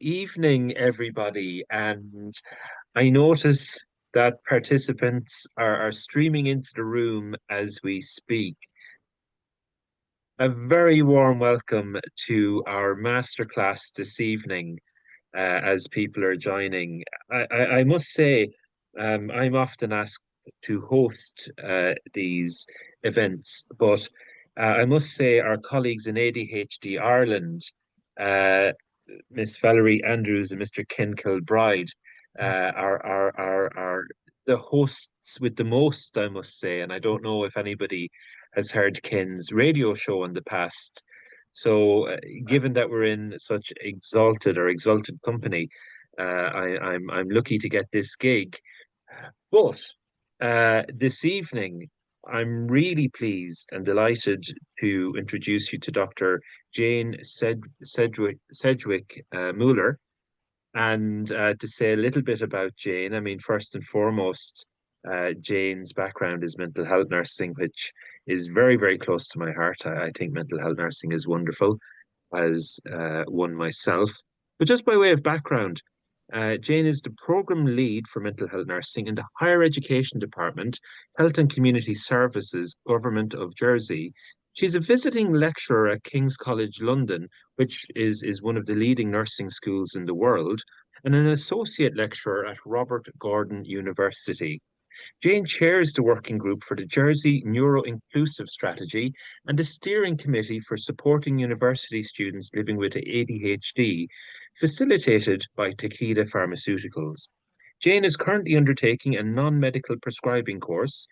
evening, everybody. And I notice that participants are streaming into the room as we speak. A very warm welcome to our masterclass this evening as people are joining. I must say, I'm often asked to host these events, but I must say our colleagues in ADHD Ireland, uh, Miss Valerie Andrews and Mr. Ken Kilbride, are the hosts with the most, I must say. And I don't know if anybody has heard Ken's radio show in the past. So, given that we're in such exalted company, I'm lucky to get this gig. But this evening, I'm really pleased and delighted to introduce you to Dr. Sedgwick Muller, and to say a little bit about Jane. I mean, first and foremost, Jane's background is mental health nursing, which is very, very close to my heart. I think mental health nursing is wonderful, as one myself. But just by way of background, Jane is the program lead for mental health nursing in the Higher Education Department, Health and Community Services, Government of Jersey. She's a visiting lecturer at King's College London, which is one of the leading nursing schools in the world, and an associate lecturer at Robert Gordon University. Jane chairs the working group for the Jersey Neuro-Inclusive Strategy and the steering committee for supporting university students living with ADHD, facilitated by Takeda Pharmaceuticals. Jane is currently undertaking a non-medical prescribing course.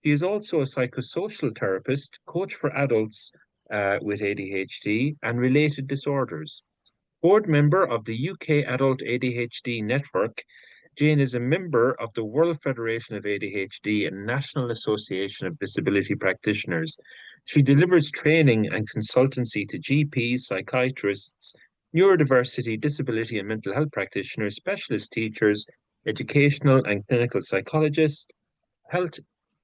She is also a psychosocial therapist, coach for adults with ADHD and related disorders. Board member of the UK Adult ADHD Network, Jane is a member of the World Federation of ADHD and National Association of Disability Practitioners. She delivers training and consultancy to GPs, psychiatrists, neurodiversity, disability and mental health practitioners, specialist teachers, educational and clinical psychologists, health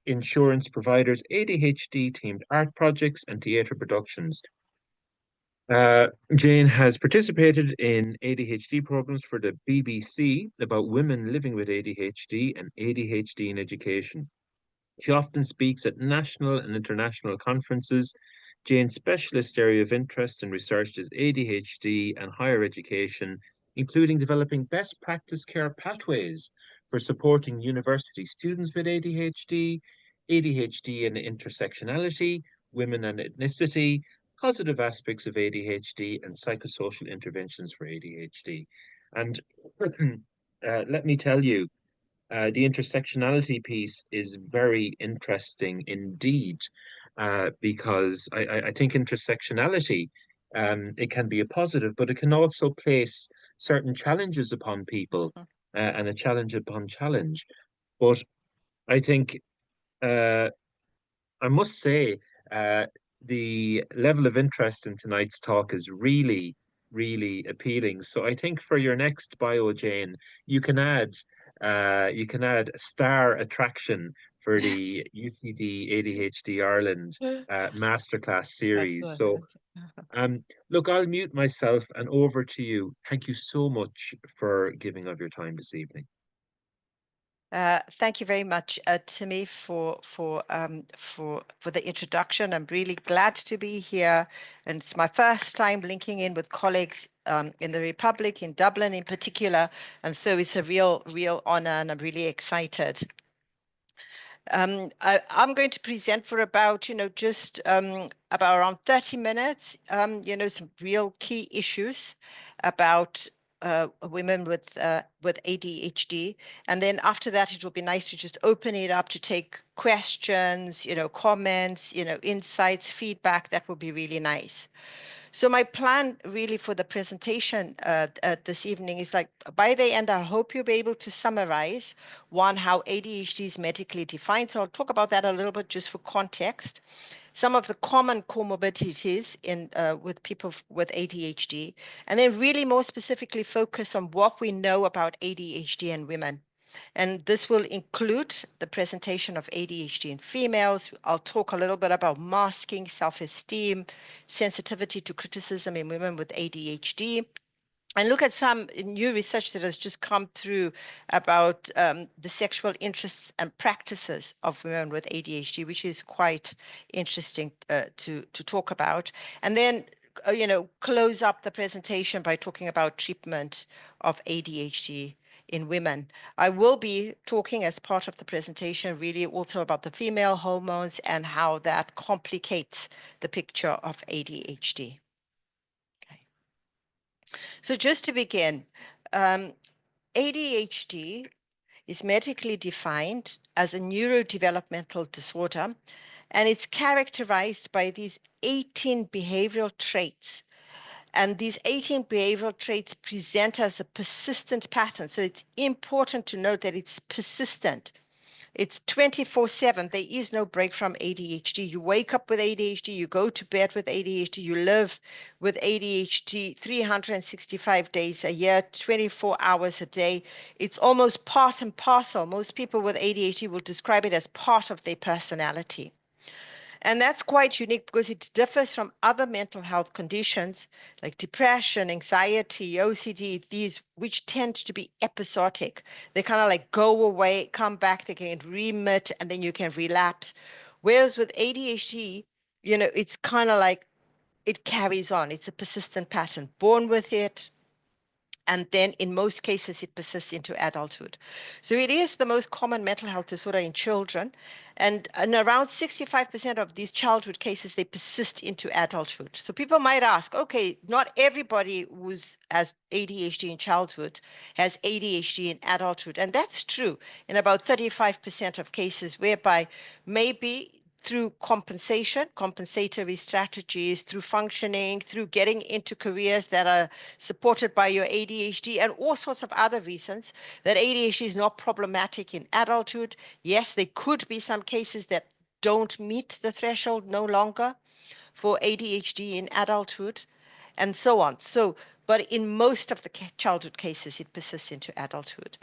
insurance providers, ADHD themed art projects, and theatre productions. Jane has participated in ADHD programs for the BBC about women living with ADHD and ADHD in education. She often speaks at national and international conferences. Jane's specialist area of interest and research is ADHD and higher education, including developing best practice care pathways for supporting university students with ADHD, ADHD and intersectionality, women and ethnicity, positive aspects of ADHD, and psychosocial interventions for ADHD. And let me tell you, the intersectionality piece is very interesting indeed, because I think intersectionality, it can be a positive, but it can also place certain challenges upon people, and a challenge upon challenge. But I think, uh, I must say, the level of interest in tonight's talk is really, really appealing. So I think for your next bio, Jane, you can add you can add a star attraction for the UCD ADHD Ireland Masterclass series. So Excellent. look, I'll mute myself and over to you. Thank you so much for giving of your time this evening. Thank you very much, Timmy, for the introduction. I'm really glad to be here, and it's my first time linking in with colleagues in the Republic, in Dublin in particular, and so it's a real honor, and I'm really excited. I'm going to present for about, just about around 30 minutes, some real key issues about women with ADHD. And then after that, it will be nice to just open it up to take questions, comments, insights, feedback. That would be really nice. So my plan really for the presentation this evening is like, by the end, I hope you'll be able to summarize, one, how ADHD is medically defined. So I'll talk about that a little bit just for context. Some of the common comorbidities with people with ADHD, and then really more specifically focus on what we know about ADHD in women. And this will include the presentation of ADHD in females. I'll talk a little bit about masking, self-esteem, sensitivity to criticism in women with ADHD. and look at some new research that has just come through about the sexual interests and practices of women with ADHD, which is quite interesting to talk about. And then, close up the presentation by talking about treatment of ADHD in women. I will be talking as part of the presentation really also about the female hormones and how that complicates the picture of ADHD. So just to begin, ADHD is medically defined as a neurodevelopmental disorder, and it's characterized by these 18 behavioral traits. And these 18 behavioral traits present as a persistent pattern. So it's important to note that it's persistent. It's 24/7. There is no break from ADHD. You wake up with ADHD, you go to bed with ADHD, you live with ADHD 365 days a year, 24 hours a day. It's almost part and parcel. Most people with ADHD will describe it as part of their personality. And that's quite unique because it differs from other mental health conditions like depression, anxiety, OCD, these which tend to be episodic. They kind of like go away, come back, they can remit, and then you can relapse. Whereas with ADHD, it's kind of like it carries on. It's a persistent pattern, born with it, and then in most cases it persists into adulthood. So it is the most common mental health disorder in children, and around 65% of these childhood cases, they persist into adulthood. So people might ask, okay, not everybody who has ADHD in childhood has ADHD in adulthood, and that's true in about 35% of cases, whereby maybe through compensatory strategies, through functioning, through getting into careers that are supported by your ADHD, and all sorts of other reasons, that ADHD is not problematic in adulthood. Yes, there could be some cases that don't meet the threshold no longer for ADHD in adulthood, and so on. But in most of the childhood cases, it persists into adulthood.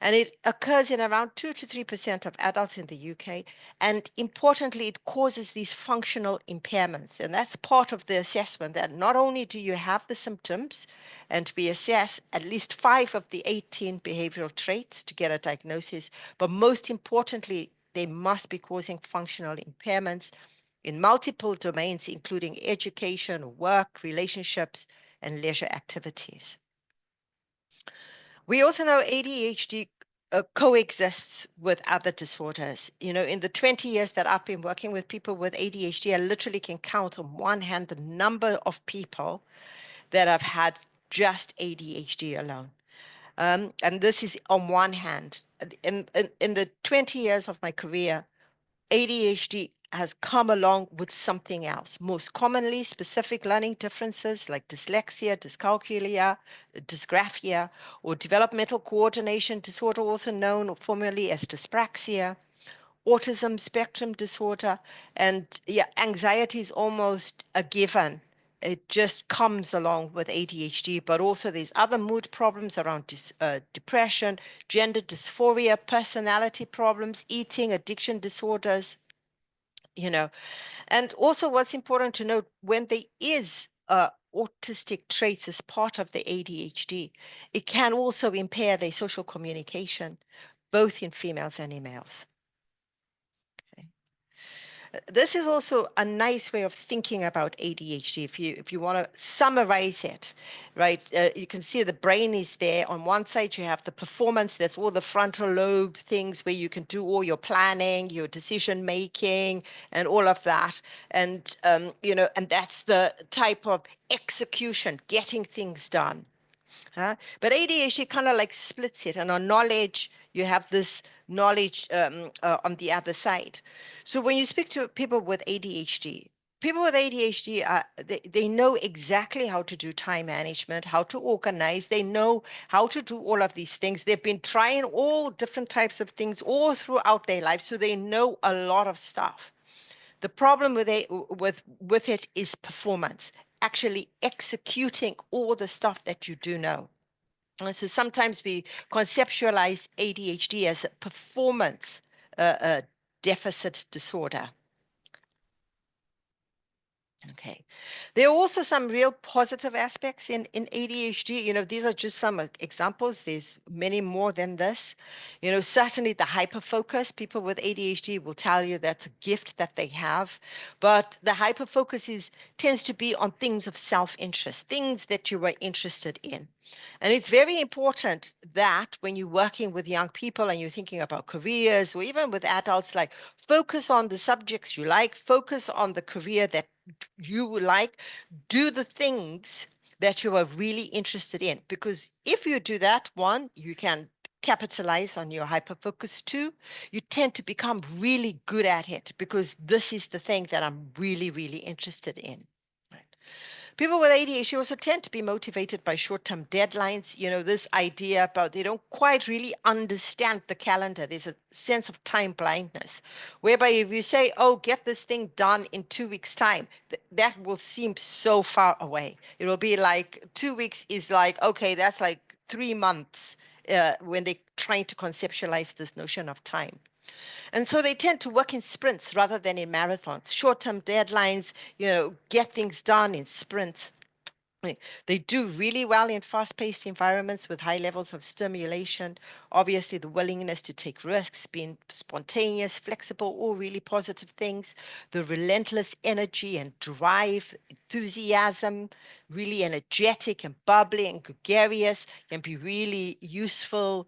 And it occurs in around 2 to 3% of adults in the UK. And importantly, it causes these functional impairments. And that's part of the assessment, that not only do you have the symptoms, and we assess at least 5 of the 18 behavioral traits to get a diagnosis, but most importantly, they must be causing functional impairments in multiple domains, including education, work, relationships, and leisure activities. We also know ADHD coexists with other disorders. In the 20 years that I've been working with people with ADHD, I literally can count on one hand the number of people that have had just ADHD alone. And this is on one hand. In the 20 years of my career, ADHD has come along with something else, most commonly specific learning differences like dyslexia, dyscalculia, dysgraphia, or developmental coordination disorder, also known formally as dyspraxia, autism spectrum disorder, and anxiety is almost a given. It just comes along with ADHD, but also there's other mood problems around depression, gender dysphoria, personality problems, eating, addiction disorders, And also what's important to note, when there is autistic traits as part of the ADHD, it can also impair their social communication, both in females and in males. This is also a nice way of thinking about ADHD. If you want to summarize it, right? You can see the brain is there. On one side, you have the performance. That's all the frontal lobe things where you can do all your planning, your decision making, and all of that. And and that's the type of execution, getting things done. But ADHD kind of like splits it, and on knowledge, you have this knowledge on the other side. So when you speak to people with ADHD, they know exactly how to do time management, how to organize. They know how to do all of these things. They've been trying all different types of things all throughout their life, so they know a lot of stuff. The problem with it is performance, actually executing all the stuff that you do know. And so sometimes we conceptualize ADHD as a performance deficit disorder. Okay. There are also some real positive aspects in ADHD. These are just some examples. There's many more than this. Certainly the hyperfocus, people with ADHD will tell you that's a gift that they have. But the hyperfocus tends to be on things of self-interest, things that you are interested in. And it's very important that when you're working with young people and you're thinking about careers, or even with adults, like focus on the subjects you like, focus on the career that you would like, do the things that you are really interested in. Because if you do that, one, you can capitalize on your hyperfocus. Two, you tend to become really good at it because this is the thing that I'm really, really interested in. Right. People with ADHD also tend to be motivated by short-term deadlines. This idea about they don't quite really understand the calendar. There's a sense of time blindness, whereby if you say, oh, get this thing done in 2 weeks' time, that will seem so far away. It will be like 2 weeks is like, okay, that's like 3 months when they're trying to conceptualize this notion of time. And so they tend to work in sprints rather than in marathons, short-term deadlines, get things done in sprints. They do really well in fast-paced environments with high levels of stimulation. Obviously, the willingness to take risks, being spontaneous, flexible, all really positive things. The relentless energy and drive, enthusiasm, really energetic and bubbly and gregarious, can be really useful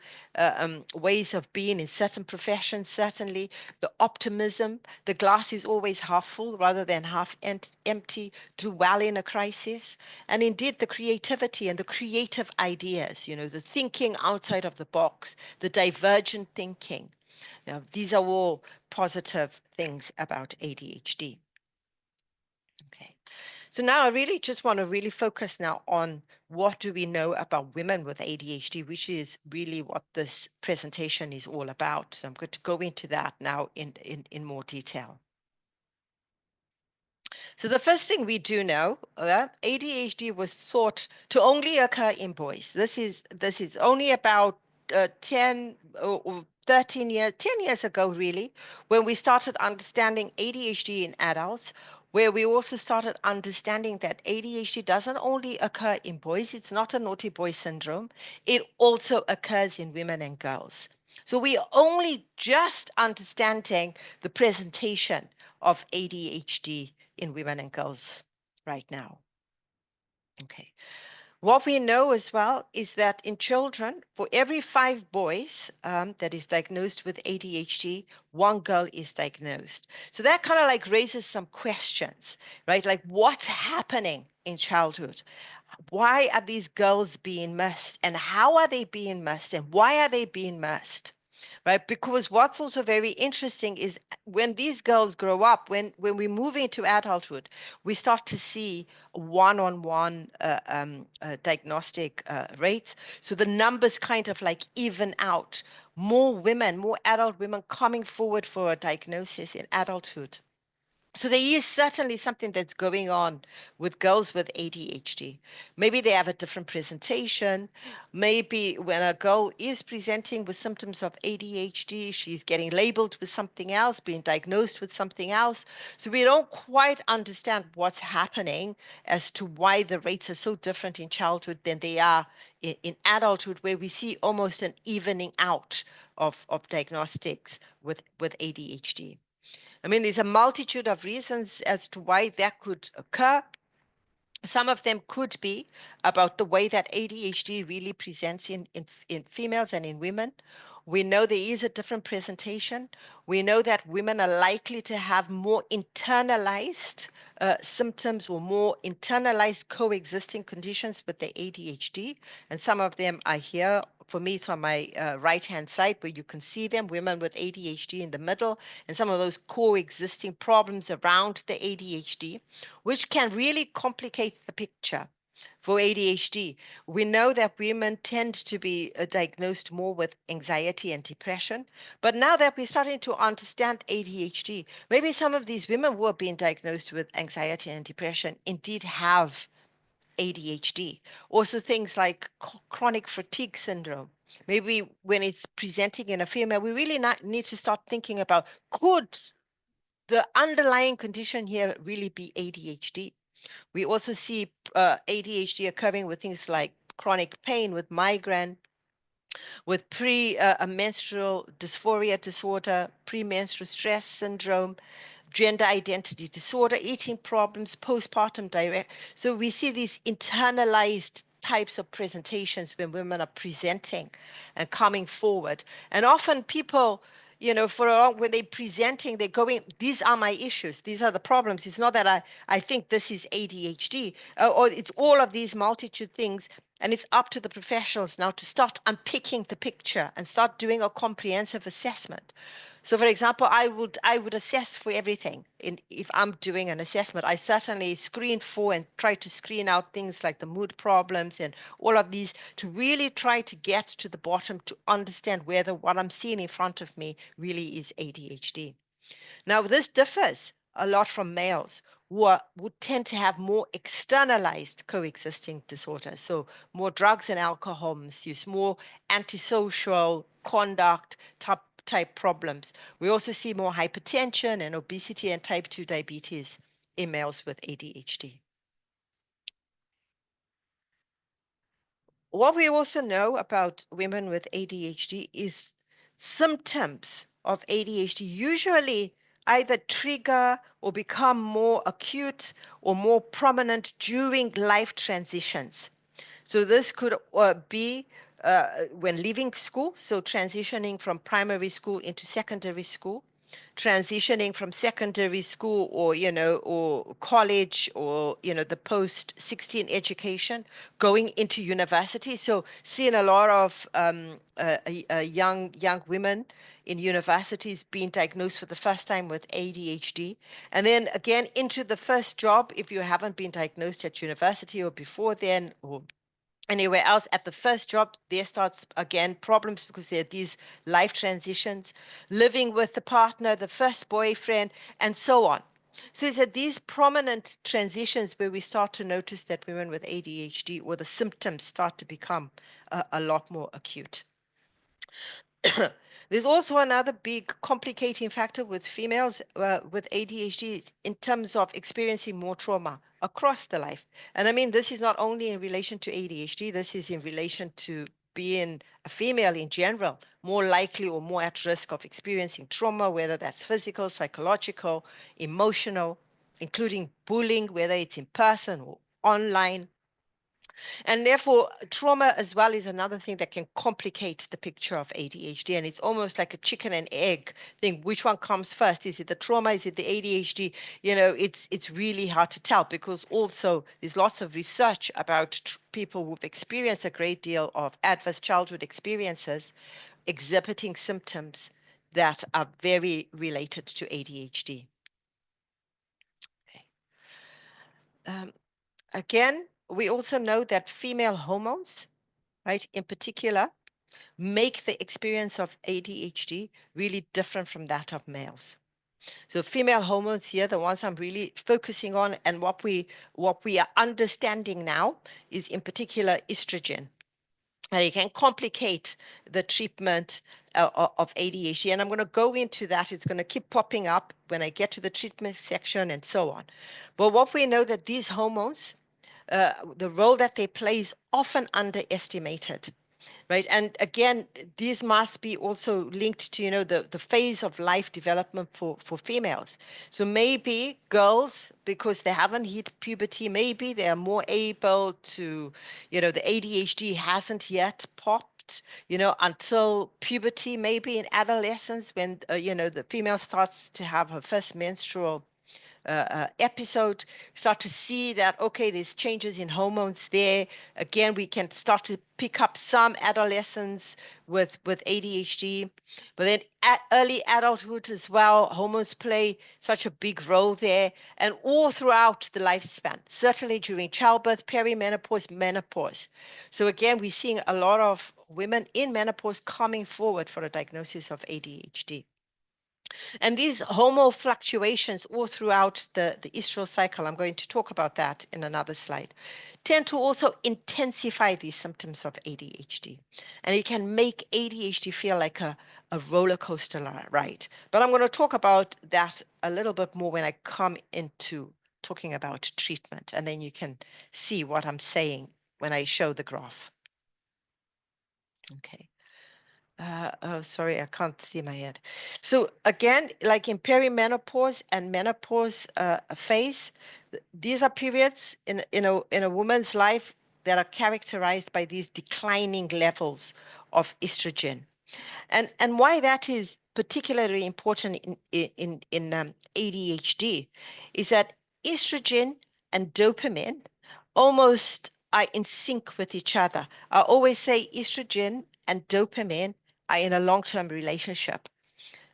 ways of being in certain professions, certainly. The optimism, the glass is always half full rather than half empty, do well in a crisis. And indeed, the creativity and the creative ideas, the thinking outside of the box, the divergent thinking. These are all positive things about ADHD. Okay. So now I really just want to really focus now on what do we know about women with ADHD, which is really what this presentation is all about. So I'm going to go into that now in more detail. So the first thing we do know, ADHD was thought to only occur in boys. This is only about 10 or 13 years, 10 years ago, really, when we started understanding ADHD in adults, where we also started understanding that ADHD doesn't only occur in boys. It's not a naughty boy syndrome. It also occurs in women and girls. So we are only just understanding the presentation of ADHD in women and girls right now. Okay. What we know as well is that in children, for every 5 boys that is diagnosed with ADHD, 1 girl is diagnosed. So that kind of like raises some questions, right? Like what's happening in childhood? Why are these girls being missed? And how are they being missed? And why are they being missed? Right? Because what's also very interesting is when these girls grow up, when we move into adulthood, we start to see one-on-one diagnostic rates. So the numbers kind of like even out. More women, more adult women coming forward for a diagnosis in adulthood. So there is certainly something that's going on with girls with ADHD. Maybe they have a different presentation. Maybe when a girl is presenting with symptoms of ADHD, she's getting labeled with something else, being diagnosed with something else. So we don't quite understand what's happening as to why the rates are so different in childhood than they are in adulthood, where we see almost an evening out of diagnostics with ADHD. I mean, there's a multitude of reasons as to why that could occur. Some of them could be about the way that ADHD really presents in females and in women. We know there is a different presentation. We know that women are likely to have more internalized symptoms or more internalized coexisting conditions with the ADHD. And some of them are here. For me, it's on my right-hand side where you can see them, women with ADHD in the middle, and some of those coexisting problems around the ADHD, which can really complicate the picture. For ADHD, we know that women tend to be diagnosed more with anxiety and depression. But now that we're starting to understand ADHD, maybe some of these women who are being diagnosed with anxiety and depression indeed have ADHD. Also things like chronic fatigue syndrome. Maybe when it's presenting in a female, we really need to start thinking about, could the underlying condition here really be ADHD. We also see ADHD occurring with things like chronic pain, with migraine, with menstrual dysphoria disorder, premenstrual stress syndrome, gender identity disorder, eating problems, postpartum direct. So we see these internalized types of presentations when women are presenting and coming forward. And often people, when they're presenting, they're going, these are my issues. These are the problems. It's not that I think this is ADHD, or it's all of these multitude things. And it's up to the professionals now to start unpicking the picture and start doing a comprehensive assessment. So, for example, I would assess for everything. If I'm doing an assessment, I certainly screen for and try to screen out things like the mood problems and all of these, to really try to get to the bottom, to understand whether what I'm seeing in front of me really is ADHD. Now, this differs a lot from males would tend to have more externalized coexisting disorders. So more drugs and alcohol misuse, more antisocial conduct type problems. We also see more hypertension and obesity and type 2 diabetes in males with ADHD. What we also know about women with ADHD is symptoms of ADHD usually either trigger or become more acute or more prominent during life transitions. So this could be when leaving school, so transitioning from primary school into secondary school, transitioning from secondary school or college, or the post 16 education, going into university. So seeing a lot of young women in universities being diagnosed for the first time with ADHD, and then again into the first job if you haven't been diagnosed at university or before then, or anywhere else. At the first job, there starts again problems because there are these life transitions, living with the partner, the first boyfriend, and so on. So it's at these prominent transitions where we start to notice that women with ADHD, or the symptoms start to become a lot more acute. There's also another big complicating factor with females with ADHD in terms of experiencing more trauma across the life. And I mean, this is not only in relation to ADHD, this is in relation to being a female in general, more likely or more at risk of experiencing trauma, whether that's physical, psychological, emotional, including bullying, whether it's in person or online. And therefore, trauma as well is another thing that can complicate the picture of ADHD. And it's almost like a chicken and egg thing. Which one comes first? Is it the trauma? Is it the ADHD? It's really hard to tell, because also there's lots of research about people who've experienced a great deal of adverse childhood experiences exhibiting symptoms that are very related to ADHD. Okay. Again, we also know that female hormones, right, in particular, make the experience of ADHD really different from that of males. So female hormones here, the ones I'm really focusing on, and what we are understanding now is in particular estrogen. And it can complicate the treatment of ADHD. And I'm going to go into that. It's going to keep popping up when I get to the treatment section and so on. But what we know that these hormones, the role that they play is often underestimated. Right. And again, these must be also linked to, the phase of life development for females. So maybe girls, because they haven't hit puberty, maybe they are more able to, the ADHD hasn't yet popped, until puberty, maybe in adolescence, when, the female starts to have her first menstrual episode, start to see that, okay, there's changes in hormones there. Again, we can start to pick up some adolescents with ADHD, but then at early adulthood as well, hormones play such a big role there, and all throughout the lifespan, certainly during childbirth, perimenopause, menopause. So again, we're seeing a lot of women in menopause coming forward for a diagnosis of ADHD. And these hormone fluctuations all throughout the estrous cycle, I'm going to talk about that in another slide, tend to also intensify these symptoms of ADHD. And it can make ADHD feel like a roller coaster ride. But I'm going to talk about that a little bit more when I come into talking about treatment. And then you can see what I'm saying when I show the graph. Okay. Oh, sorry, I can't see my head. So again, like in perimenopause and menopause phase, these are periods in a woman's life that are characterized by these declining levels of estrogen. And why that is particularly important in ADHD is that estrogen and dopamine almost are in sync with each other. I always say estrogen and dopamine are in a long-term relationship.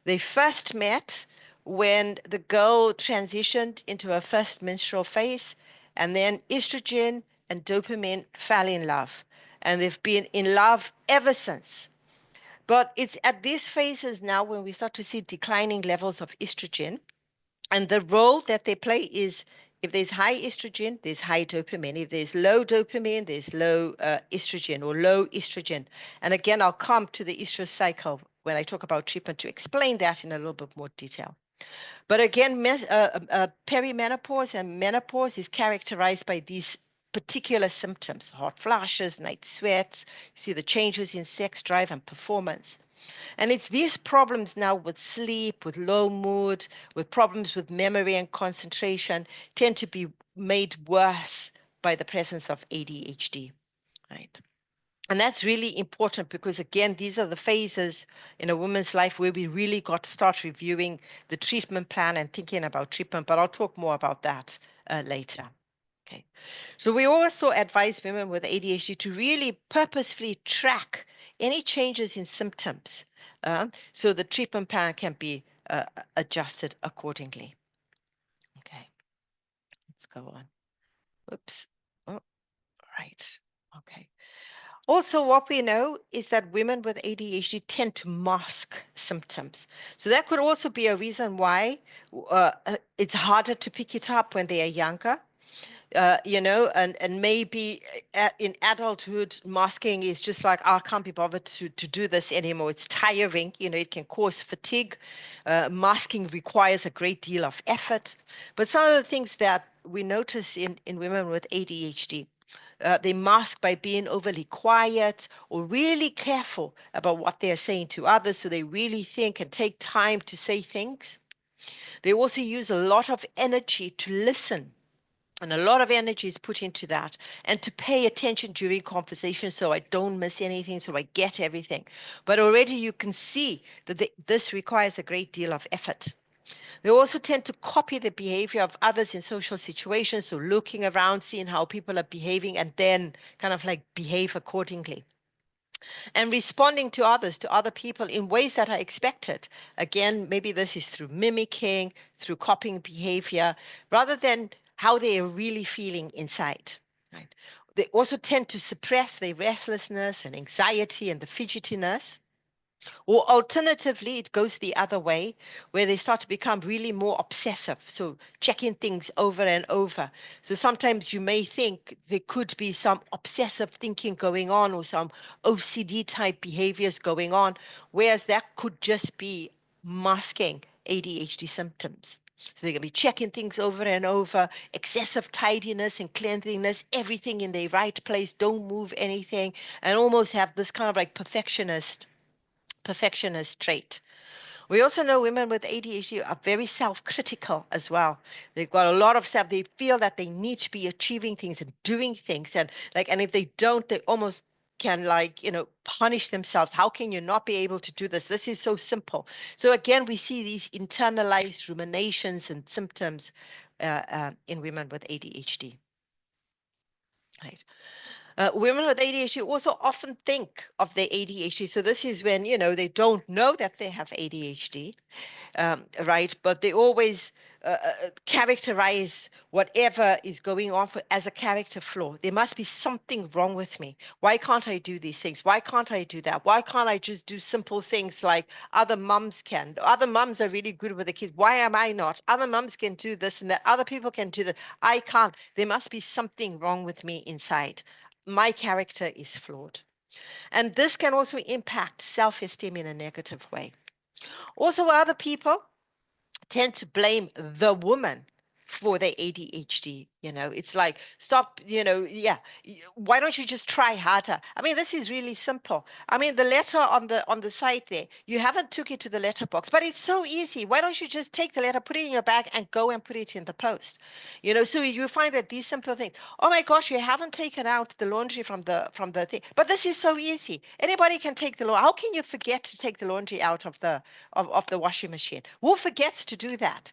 They first met when the girl transitioned into her first menstrual phase, and then estrogen and dopamine fell in love, and they've been in love ever since. But it's at these phases now when we start to see declining levels of estrogen. And the role that they play is if there's high estrogen, there's high dopamine. If there's low dopamine, there's low estrogen or low estrogen. And again, I'll come to the estrous cycle when I talk about treatment to explain that in a little bit more detail. But again, perimenopause and menopause is characterized by these particular symptoms: hot flashes, night sweats. You see the changes in sex drive and performance. And it's these problems now with sleep, with low mood, with problems with memory and concentration tend to be made worse by the presence of ADHD, right? And that's really important because, again, these are the phases in a woman's life where we really got to start reviewing the treatment plan and thinking about treatment. But I'll talk more about that later. Okay. So we also advise women with ADHD to really purposefully track any changes in symptoms so the treatment plan can be adjusted accordingly. Okay. Let's go on. Oops. Oh, right. Okay. Also, what we know is that women with ADHD tend to mask symptoms. So that could also be a reason why it's harder to pick it up when they are younger. And maybe in adulthood, masking is just like, oh, I can't be bothered to do this anymore. It's tiring. It can cause fatigue. Masking requires a great deal of effort. But some of the things that we notice in women with ADHD, they mask by being overly quiet or really careful about what they're saying to others. So they really think and take time to say things. They also use a lot of energy to listen. And a lot of energy is put into that and to pay attention during conversation so I don't miss anything, so I get everything. But already you can see that this requires a great deal of effort. They also tend to copy the behavior of others in social situations. So looking around, seeing how people are behaving, and then kind of like behave accordingly. And responding to others, to other people in ways that are expected. Again, maybe this is through mimicking, through copying behavior, rather than how they are really feeling inside. Right? They also tend to suppress their restlessness and anxiety and the fidgetiness. Or alternatively, it goes the other way, where they start to become really more obsessive. So checking things over and over. So sometimes you may think there could be some obsessive thinking going on or some OCD type behaviors going on, whereas that could just be masking ADHD symptoms. So they're going to be checking things over and over, excessive tidiness and cleanliness, everything in the right place, don't move anything, and almost have this kind of like perfectionist trait. We also know women with ADHD are very self-critical as well. They've got a lot of self. They feel that they need to be achieving things and doing things, and if they don't, they almost can punish themselves. How can you not be able to do this? This is so simple. So again, we see these internalized ruminations and symptoms in women with ADHD. Right. Women with ADHD also often think of their ADHD. So this is when, they don't know that they have ADHD, right? But they always characterize whatever is going on as a character flaw. There must be something wrong with me. Why can't I do these things? Why can't I do that? Why can't I just do simple things like other mums can? Other mums are really good with the kids. Why am I not? Other mums can do this and that. Other people can do that. I can't. There must be something wrong with me inside. My character is flawed. And this can also impact self-esteem in a negative way. Also, other people tend to blame the woman for their ADHD. It's like, stop, yeah, why don't you just try harder? I mean, this is really simple. I mean, the letter on the site there, you haven't took it to the letterbox, but it's so easy. Why don't you just take the letter, put it in your bag, and go and put it in the post? So you find that these simple things. Oh my gosh, you haven't taken out the laundry from the thing, but this is so easy. Anybody can take the laundry. How can you forget to take the laundry out of the washing machine? Who forgets to do that?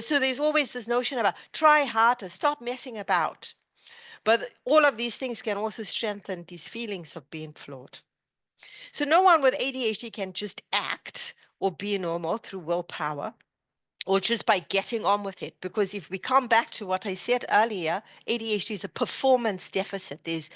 So there's always this notion about try harder, stop messing about. But all of these things can also strengthen these feelings of being flawed. So no one with ADHD can just act or be normal through willpower or just by getting on with it. Because if we come back to what I said earlier, ADHD is a performance deficit.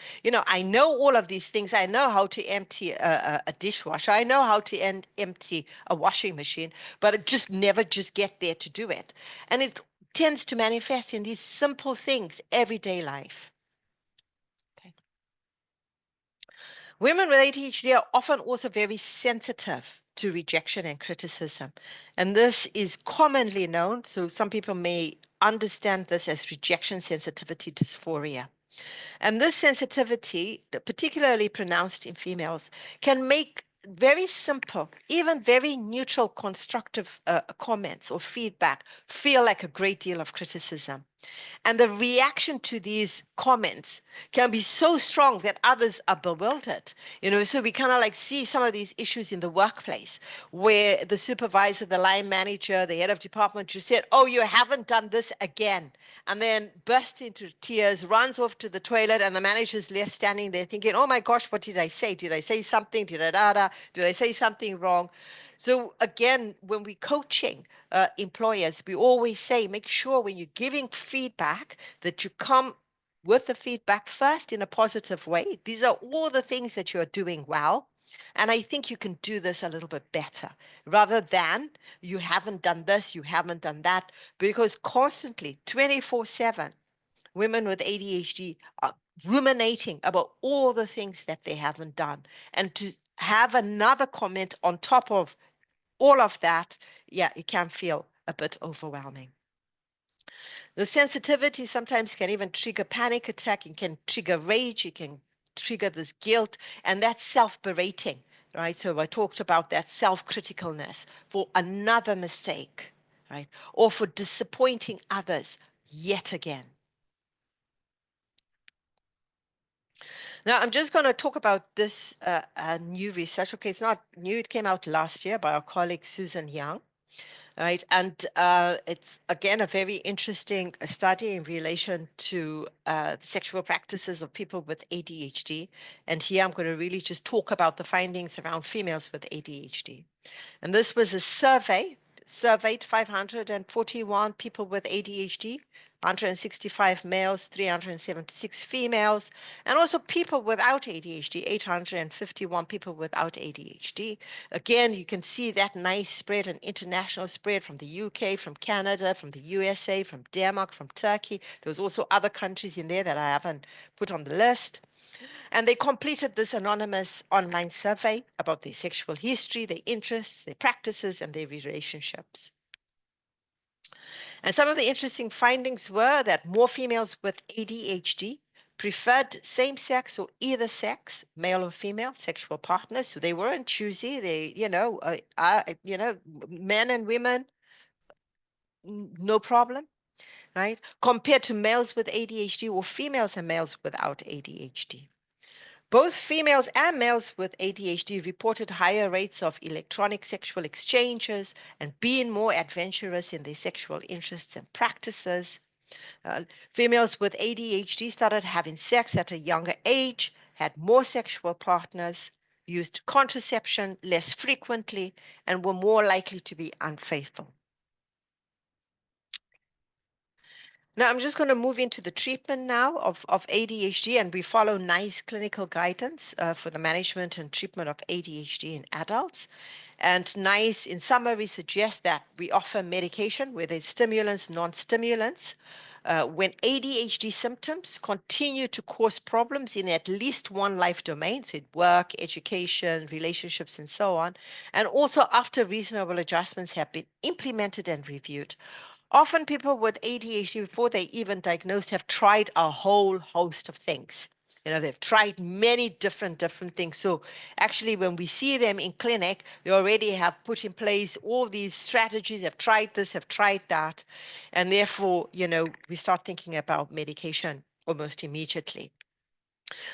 I know all of these things. I know how to empty a dishwasher. I know how to empty a washing machine, but I just never just get there to do it. And it tends to manifest in these simple things, everyday life. Okay. Women with ADHD are often also very sensitive to rejection and criticism. And this is commonly known. So some people may understand this as rejection sensitivity dysphoria. And this sensitivity, particularly pronounced in females, can make very simple, even very neutral, constructive comments or feedback feel like a great deal of criticism. And the reaction to these comments can be so strong that others are bewildered. So we kind of like see some of these issues in the workplace where the supervisor, the line manager, the head of department just said, oh, you haven't done this again. And then bursts into tears, runs off to the toilet, and the manager's left standing there thinking, oh my gosh, what did I say? Did I say something? Did I say something wrong? So again, when we're coaching employers, we always say, make sure when you're giving feedback that you come with the feedback first in a positive way. These are all the things that you're doing well. And I think you can do this a little bit better rather than you haven't done this, you haven't done that, because constantly 24/7, women with ADHD are ruminating about all the things that they haven't done. And to have another comment on top of all of that, yeah, it can feel a bit overwhelming. The sensitivity sometimes can even trigger panic attack. It can trigger rage. It can trigger this guilt, and that's self-berating, right? So I talked about that self-criticalness for another mistake, right? Or for disappointing others yet again. Now, I'm just going to talk about this new research. Okay, it's not new. It came out last year by our colleague Susan Young. Right. And it's, again, a very interesting study in relation to the sexual practices of people with ADHD. And here I'm going to really just talk about the findings around females with ADHD. And this was a surveyed 541 people with ADHD, 165 males, 376 females, and also people without ADHD, 851 people without ADHD. Again, you can see that nice spread, an international spread from the UK, from Canada, from the USA, from Denmark, from Turkey. There was also other countries in there that I haven't put on the list. And they completed this anonymous online survey about their sexual history, their interests, their practices, and their relationships. And some of the interesting findings were that more females with ADHD preferred same-sex or either sex, male or female, sexual partners. So they weren't choosy. They, men and women, no problem, right? Compared to males with ADHD or females and males without ADHD. Both females and males with ADHD reported higher rates of electronic sexual exchanges and being more adventurous in their sexual interests and practices. Females with ADHD started having sex at a younger age, had more sexual partners, used contraception less frequently, and were more likely to be unfaithful. Now, I'm just going to move into the treatment now of ADHD, and we follow NICE clinical guidance for the management and treatment of ADHD in adults. And NICE, in summary, suggests that we offer medication, whether it's stimulants, non-stimulants, when ADHD symptoms continue to cause problems in at least one life domain, so work, education, relationships, and so on, and also after reasonable adjustments have been implemented and reviewed. Often people with ADHD, before they even diagnosed, have tried a whole host of things. They've tried many different things. So actually, when we see them in clinic, they already have put in place all these strategies, have tried this, have tried that. And therefore, we start thinking about medication almost immediately.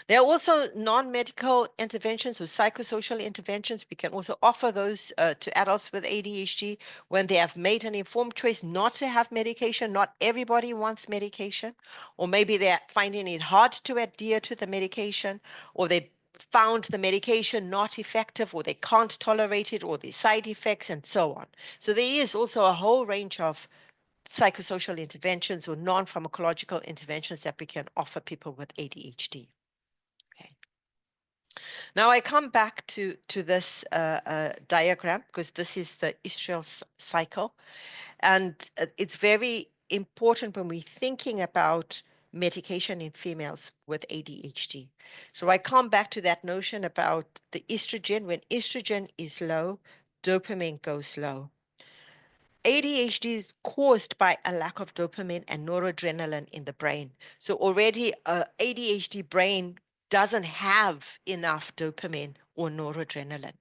There are also non-medical interventions or psychosocial interventions. We can also offer those to adults with ADHD when they have made an informed choice not to have medication. Not everybody wants medication, or maybe they're finding it hard to adhere to the medication, or they found the medication not effective, or they can't tolerate it, or the side effects, and so on. So there is also a whole range of psychosocial interventions or non-pharmacological interventions that we can offer people with ADHD. Now I come back to this diagram, because this is the estradiol cycle, and it's very important when we're thinking about medication in females with ADHD. So I come back to that notion about the estrogen. When estrogen is low, dopamine goes low. ADHD is caused by a lack of dopamine and noradrenaline in the brain. So already ADHD brain doesn't have enough dopamine or noradrenaline.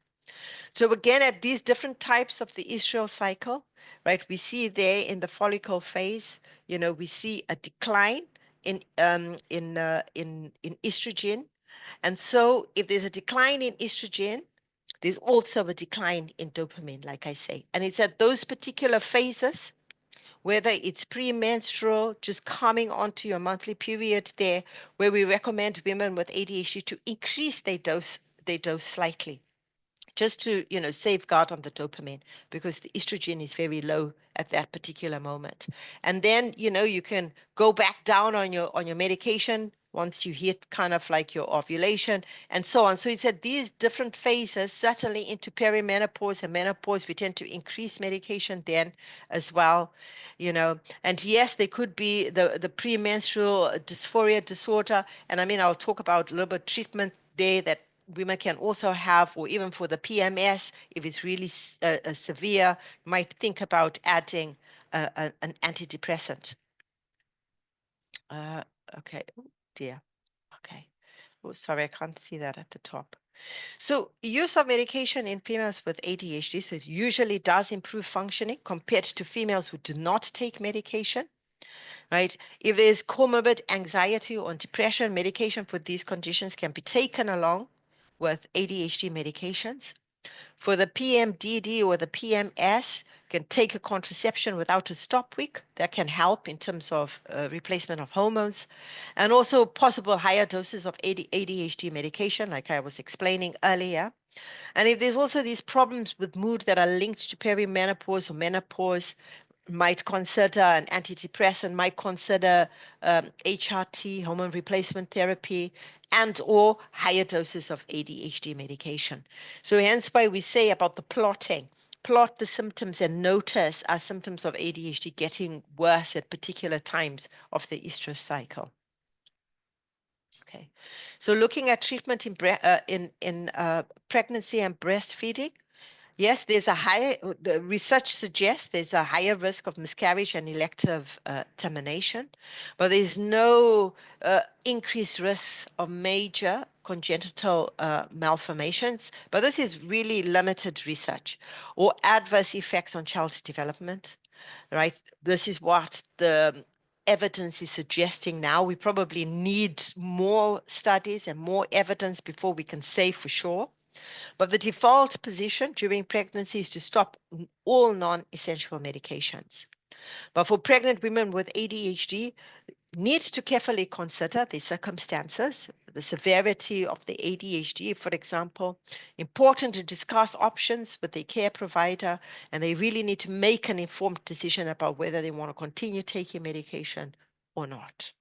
So again, at these different types of the estradiol cycle, right, we see there in the follicle phase, we see a decline in estrogen. And so if there's a decline in estrogen, there's also a decline in dopamine, like I say. And it's at those particular phases, whether it's premenstrual, just coming onto your monthly period there, where we recommend women with ADHD to increase their dose slightly, just to safeguard on the dopamine, because the estrogen is very low at that particular moment. And then you can go back down on your medication once you hit kind of like your ovulation and so on. So it's at these different phases, certainly into perimenopause and menopause, we tend to increase medication then as well. And yes, there could be the premenstrual dysphoria disorder, and I'll talk about a little bit treatment there that women can also have, or even for the PMS, if it's really severe, you might think about adding an antidepressant. Okay, oh dear. Okay, oh sorry, I can't see that at the top. So use of medication in females with ADHD, so it usually does improve functioning compared to females who do not take medication. Right? If there's comorbid anxiety or depression, medication for these conditions can be taken along with ADHD medications. For the PMDD or the PMS, can take a contraception without a stop week. That can help in terms of replacement of hormones, and also possible higher doses of ADHD medication, like I was explaining earlier. And if there's also these problems with mood that are linked to perimenopause or menopause, might consider an antidepressant, might consider HRT, hormone replacement therapy, and or higher doses of ADHD medication. So hence why we say about the plotting, plot the symptoms and notice are symptoms of ADHD getting worse at particular times of the estrous cycle. Okay, so looking at treatment in pregnancy and breastfeeding, yes, there's the research suggests there's a higher risk of miscarriage and elective termination, but there's no increased risk of major congenital malformations, but this is really limited research, or adverse effects on child's development, right? This is what the evidence is suggesting now. We probably need more studies and more evidence before we can say for sure. But the default position during pregnancy is to stop all non-essential medications. But for pregnant women with ADHD, need to carefully consider the circumstances, the severity of the ADHD, for example. Important to discuss options with the care provider, and they really need to make an informed decision about whether they want to continue taking medication or not.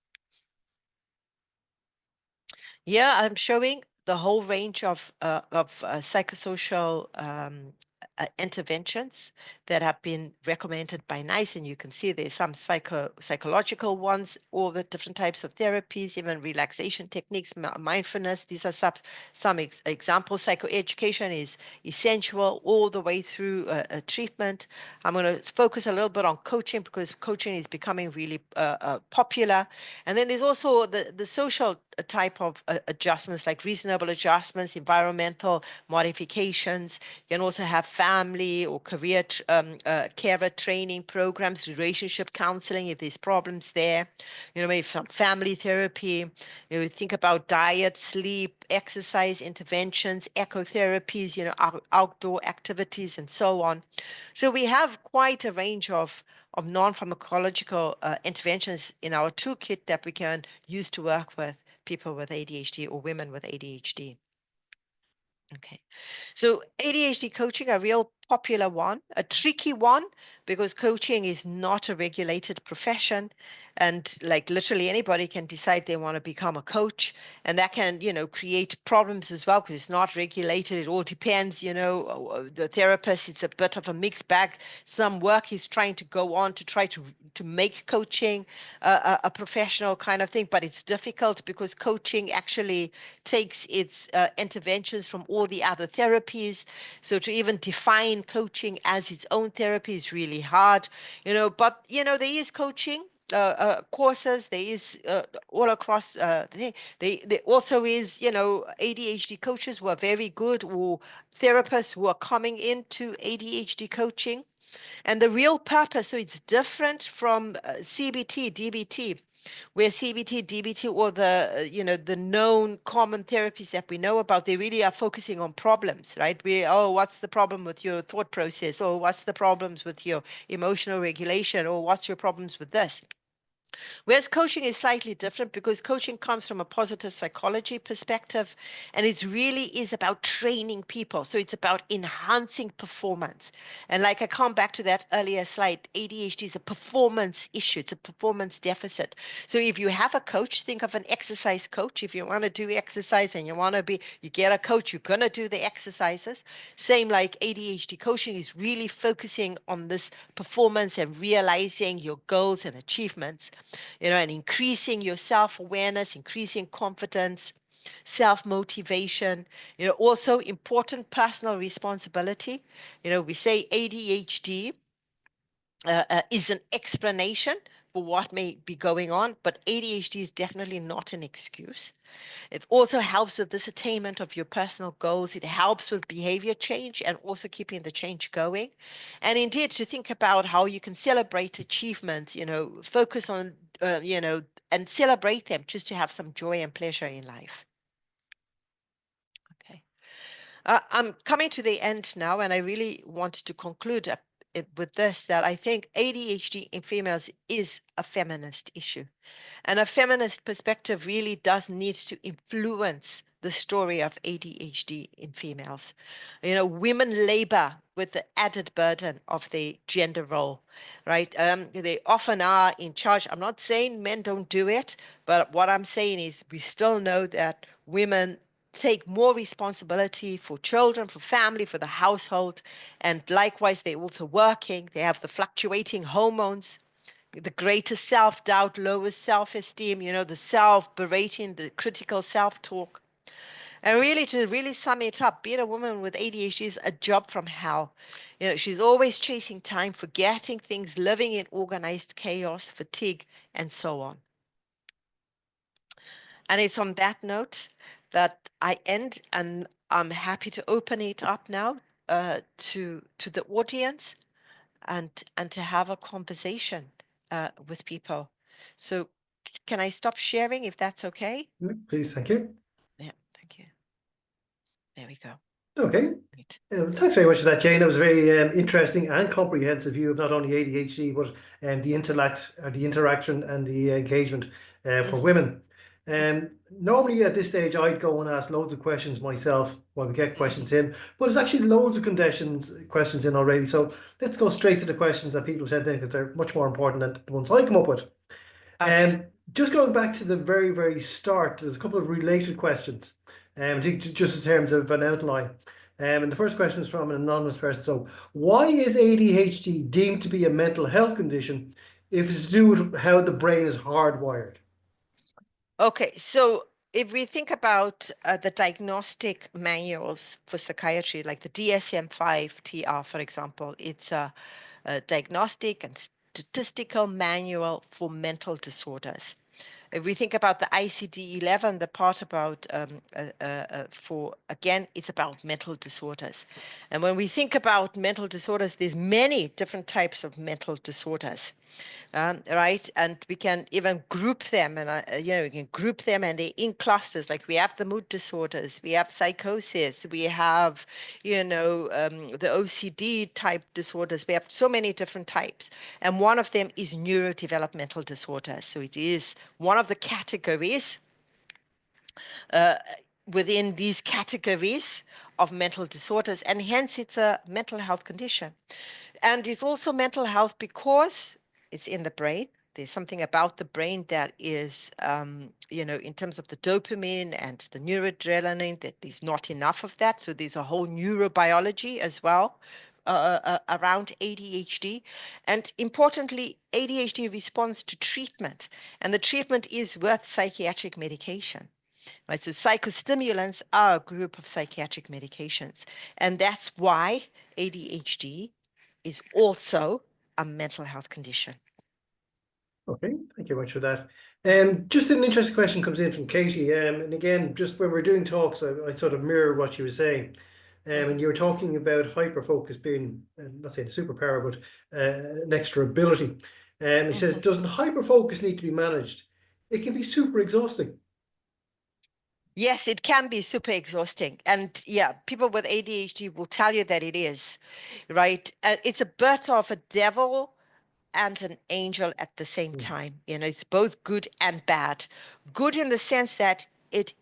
Yeah, I'm showing the whole range of psychosocial interventions that have been recommended by NICE, and you can see there's some psychological ones, all the different types of therapies, even relaxation techniques, mindfulness. These are some examples. Psychoeducation is essential all the way through treatment. I'm going to focus a little bit on coaching because coaching is becoming really popular. And then there's also the social type of adjustments, like reasonable adjustments, environmental modifications. You can also have family or career carer training programs, relationship counseling if there's problems there. Maybe some family therapy. Think about diet, sleep, exercise interventions, ecotherapies, outdoor activities, and so on. So we have quite a range of non-pharmacological interventions in our toolkit that we can use to work with people with ADHD or women with ADHD. Okay, so ADHD coaching, a real popular one, a tricky one, because coaching is not a regulated profession, and like literally anybody can decide they want to become a coach, and that can, create problems as well because it's not regulated. It all depends, the therapist, it's a bit of a mixed bag. Some work is trying to go on to try to make coaching a professional kind of thing, but it's difficult because coaching actually takes its interventions from all the other therapies. So to even define coaching as its own therapy is really hard, but there is coaching courses. There is all across the thing. There also is, ADHD coaches who are very good, or therapists who are coming into ADHD coaching. And the real purpose, so it's different from CBT, DBT, where CBT, DBT, or the known common therapies that we know about, they really are focusing on problems, right? What's the problem with your thought process? Or what's the problems with your emotional regulation? Or what's your problems with this? Whereas coaching is slightly different because coaching comes from a positive psychology perspective, and it really is about training people. So it's about enhancing performance. And like I come back to that earlier slide, ADHD is a performance issue. It's a performance deficit. So if you have a coach, think of an exercise coach. If you want to do exercise and you get a coach, you're going to do the exercises. Same like ADHD coaching is really focusing on this performance and realizing your goals and achievements. And increasing your self-awareness, increasing confidence, self-motivation, also important personal responsibility. We say ADHD is an explanation for what may be going on, but ADHD is definitely not an excuse. It also helps with this attainment of your personal goals. It helps with behavior change and also keeping the change going. And indeed, to think about how you can celebrate achievements, focus on, and celebrate them just to have some joy and pleasure in life. Okay. I'm coming to the end now, and I really want to conclude with this, that I think ADHD in females is a feminist issue. And a feminist perspective really does need to influence the story of ADHD in females. Women labor with the added burden of the gender role, right? They often are in charge. I'm not saying men don't do it, but what I'm saying is we still know that women take more responsibility for children, for family, for the household. And likewise, they're also working. They have the fluctuating hormones, the greatest self-doubt, lowest self-esteem, the self-berating, the critical self-talk. And really, to really sum it up, being a woman with ADHD is a job from hell. She's always chasing time, forgetting things, living in organized chaos, fatigue, and so on. And it's on that note that I end, and I'm happy to open it up now to the audience and to have a conversation with people. So can I stop sharing if that's okay? Please, thank you. Yeah, thank you. There we go. Okay. Right. Thanks very much for that, Jane. That was a very interesting and comprehensive view of not only ADHD, but the interaction and the engagement for women. Normally at this stage, I'd go and ask loads of questions myself while we get questions in, but there's actually loads of questions in already. So let's go straight to the questions that people sent in because they're much more important than the ones I come up with. Okay. Just going back to the very, very start, there's a couple of related questions, I think just in terms of an outline. And the first question is from an anonymous person. So, why is ADHD deemed to be a mental health condition if it's to do with how the brain is hardwired? Okay, so if we think about the diagnostic manuals for psychiatry, like the DSM-5 TR, for example, it's a diagnostic and statistical manual for mental disorders. If we think about the ICD-11, the part about it's about mental disorders. And when we think about mental disorders, there's many different types of mental disorders. Right, and we can even group them, and we can group them, and they're in clusters. Like we have the mood disorders, we have psychosis, we have, the OCD type disorders. We have so many different types, and one of them is neurodevelopmental disorders. So it is one of the categories within these categories of mental disorders, and hence it's a mental health condition. And it's also mental health because it's in the brain. There's something about the brain that is, in terms of the dopamine and the noradrenaline, that there's not enough of that. So there's a whole neurobiology as well around ADHD. And importantly, ADHD responds to treatment. And the treatment is with psychiatric medication. Right, so psychostimulants are a group of psychiatric medications. And that's why ADHD is also a mental health condition. Okay, thank you very much for that. Just an interesting question comes in from Katie. And again, just when we're doing talks, I sort of mirror what she was saying. And you were talking about hyperfocus being, not saying a superpower, but an extra ability. And he says, doesn't hyperfocus need to be managed? It can be super exhausting. Yes, it can be super exhausting. And yeah, people with ADHD will tell you that it is, right? It's a bit of a devil and an angel at the same time. It's both good and bad. Good in the sense that it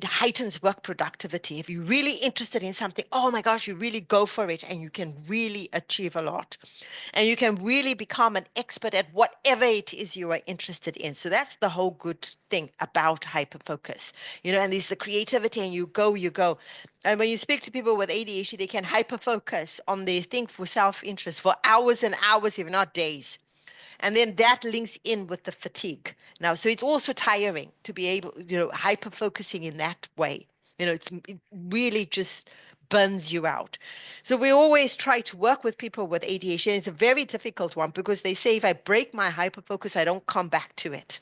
heightens work productivity. If you're really interested in something, oh my gosh, you really go for it and you can really achieve a lot. And you can really become an expert at whatever it is you are interested in. So that's the whole good thing about hyperfocus. And there's the creativity, and you go. And when you speak to people with ADHD, they can hyperfocus on their thing for self-interest for hours and hours, if not days. And then that links in with the fatigue. Now, so it's also tiring to be able, hyper focusing in that way. It really just burns you out. So we always try to work with people with ADHD. It's a very difficult one because they say if I break my hyper focus, I don't come back to it.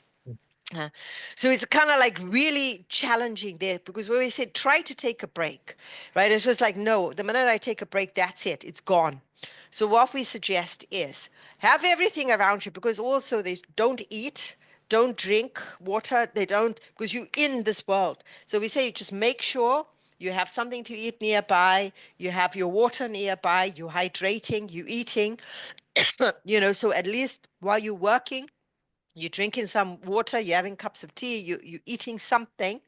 So it's kind of like really challenging there, because we always say try to take a break, right? It's just like, no, the minute I take a break, that's it, it's gone. So what we suggest is have everything around you, because also they don't eat, don't drink water, they don't, because you're in this world. So we say just make sure you have something to eat nearby, you have your water nearby, you're hydrating, you're eating, so at least while you're working, you're drinking some water, you're having cups of tea, you're eating something,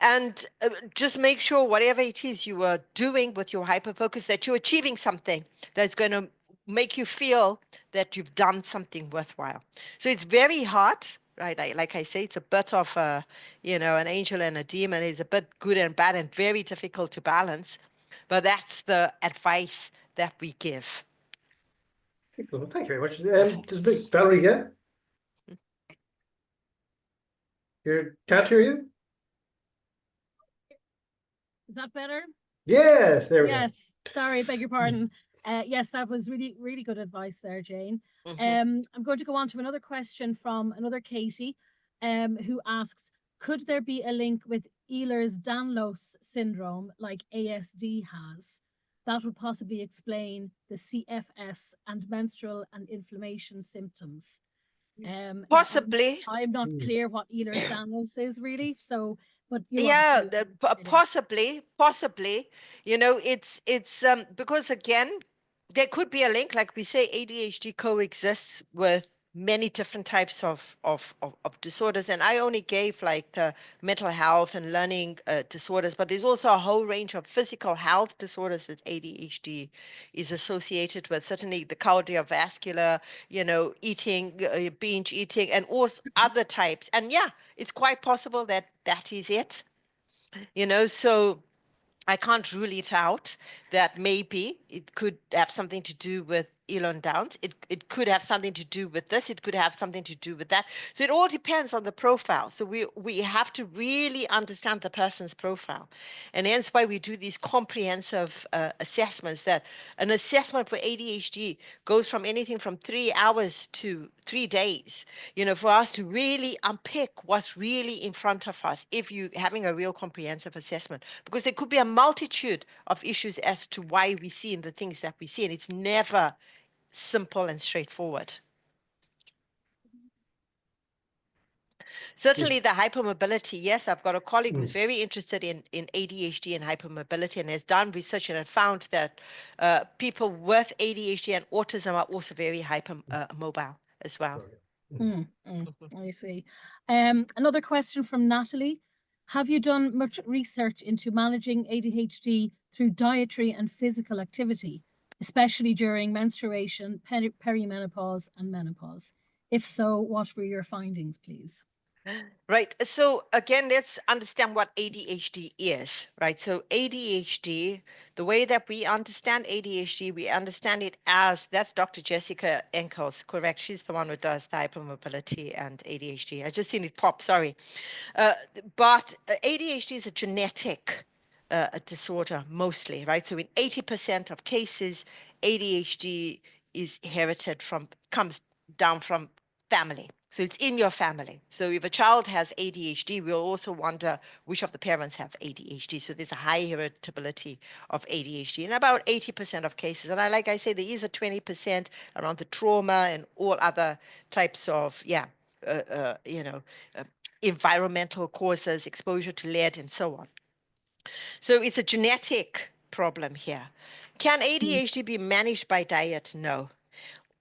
and just make sure whatever it is you are doing with your hyperfocus, that you're achieving something that's going to make you feel that you've done something worthwhile. So it's very hard, right? Like I say, it's a bit of an angel and a demon. It's a bit good and bad and very difficult to balance. But that's the advice that we give. Cool. Thank you very much. Just a bit, Valerie, yeah? Can't hear you? Is that better? Yes, there we go. Yes, sorry, beg your pardon. Yes, that was really, really good advice there, Jane. I'm going to go on to another question from another Katie, who asks, could there be a link with Ehlers-Danlos syndrome like ASD has? That would possibly explain the CFS and menstrual and inflammation symptoms. Possibly. I'm not clear what Ehlers-Danlos is really, so but you Yeah, obviously possibly, it's because again, there could be a link, like we say, ADHD coexists with many different types of disorders. And I only gave like the mental health and learning disorders, but there's also a whole range of physical health disorders that ADHD is associated with. Certainly the cardiovascular, eating, binge eating, and also other types. And yeah, it's quite possible that that is it. So I can't rule it out that maybe it could have something to do with Elon Downs. It could have something to do with this. It could have something to do with that. So it all depends on the profile. So we have to really understand the person's profile. And hence why we do these comprehensive assessments. That an assessment for ADHD goes from anything from 3 hours to 3 days, for us to really unpick what's really in front of us if you're having a real comprehensive assessment. Because there could be a multitude of issues as to why we see the things that we see, and it's never simple and straightforward. Certainly the hypermobility, yes, I've got a colleague who's very interested in ADHD and hypermobility, and has done research and found that people with ADHD and autism are also very hypermobile as well. I see. Another question from Natalie. Have you done much research into managing ADHD through dietary and physical activity, especially during menstruation, perimenopause, and menopause? If so, what were your findings, please? Right. So again, let's understand what ADHD is, right? So ADHD, the way that we understand ADHD, we understand it as, that's Dr. Jessica Enkels, correct? She's the one who does the hypermobility and ADHD. I just seen it pop, sorry. But ADHD is a genetic disorder mostly, right? So in 80% of cases, ADHD is comes down from family. So it's in your family. So if a child has ADHD, we'll also wonder which of the parents have ADHD. So there's a high heritability of ADHD in about 80% of cases. And like I say, there is a 20% around the trauma and all other types of, environmental causes, exposure to lead, and so on. So it's a genetic problem here. Can ADHD be managed by diet? No.